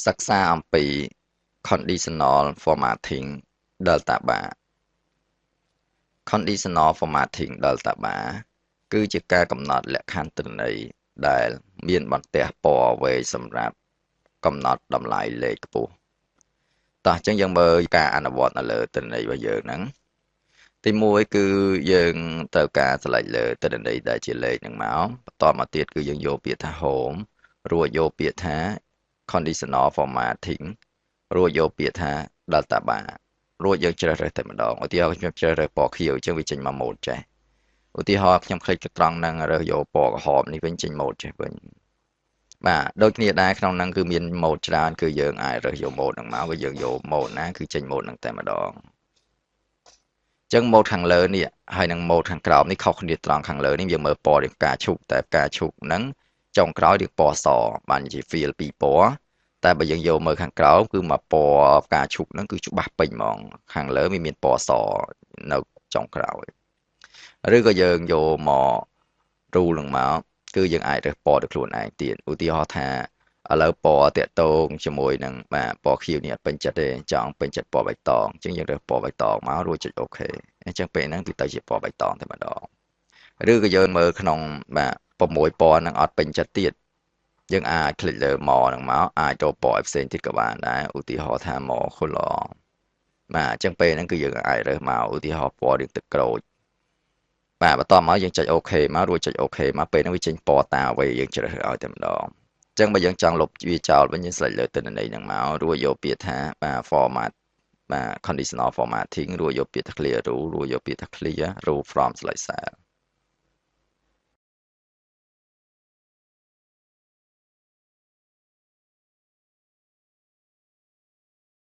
សិក្សាអំពី conditional formatting Delta bar conditional formatting Delta bar គឺជាការកំណត់លក្ខខណ្ឌទិន្នន័យដែលមានបន្ទះពណ៌វែងសម្រាប់កំណត់តម្លៃលេខខ្ពស់តោះអញ្ចឹងយើងមើលការអនុវត្តនៅលើទិន្នន័យរបស់យើងហ្នឹងទី1គឺយើងត្រូវការ select លើទិន្នន័យដែលជាលេខហ្នឹងមកបន្តមកទៀតគឺយើងយកពាក្យថា home រួចយកពាក្យថា conditional formatting រួចយកពាក្យថា delta bar រួចយើងជ្រើសរើសតែម្ដងឧទាហរណ៍ខ្ញុំជ្រើសរើសពណ៌ខៀវអញ្ចឹងវាចេញមកម៉ូដចេះឧទាហរណ៍ខ្ញុំคลิกត្រង់ហ្នឹងរើសយកពណ៌ក្រហមនេះវិញចេញម៉ូដចេះវិញបាទដូចគ្នាដែរក្នុងហ្នឹងគឺមានម៉ូដច្រើនគឺយើងអាចរើសយកម៉ូដហ្នឹងមកវាយើងយកម៉ូដណាគឺចេញម៉ូដហ្នឹងតែម្ដងចឹងម៉ូដខាងលើនេះហើយនឹងម៉ូដខាងក្រោមនេះខុសគ្នាត្រង់ខាងលើនេះយើងមើលពណ៌រាងផ្កាឈូកតែផ្កាឈូកហ្នឹងចុងក្រោយរាងពណ៌សបានជា fill ពីរពណ៌តែបើយើងយកមើលខាងក្រោមគឺមកពណ៌ផ្កាឈូកហ្នឹងគឺច្បាស់ពេញហ្មងខាងលើវាមានពណ៌សនៅចុងក្រោយឬក៏យើងយកមក rule នឹងមកគឺយើងអាចរើសពណ៌ទៅខ្លួនឯងទៀតឧទាហរណ៍ថាឥឡូវពណ៌តាក់ទងជាមួយនឹងបាទពណ៌ខៀវនេះអត់ពេញចិត្តទេចង់ពេញចិត្តពណ៌បៃតងអញ្ចឹងយើងរើសពណ៌បៃតងមករួចចុចអូខេអញ្ចឹងពេលហ្នឹងគឺទៅជាពណ៌បៃតងតែម្ដងឬក៏យើងមើលក្នុងបាទ6ពណ៌ហ្នឹងអត់ពេញចិត្តទៀតយើងអាចคลิกលើ more ហ្នឹងមកអាចចូលពណ៌ឲ្យផ្សេងទៀតក៏បានដែរឧទាហរណ៍ថា more color បាទអញ្ចឹងពេលហ្នឹងគឺយើងអាចរើសមកឧទាហរណ៍ពណ៌រាងទឹកក្រូចបាទបន្ទាប់មកយើងចុចអូខេមករួចចុចអូខេមកពេលហ្នឹងវាចេញពណ៌តាមអ្វីយើងជ្រើសរើសឲ្យតែម្ដងអញ្ចឹងបើយើងចង់លុបវាចោលវិញយើង select លើទិន្នន័យហ្នឹងមករួចយកពាក្យថាបាទ format បាទ conditional formatting រួចយកពាក្យថា clear rule រួចយកពាក្យថា clear rule from select cell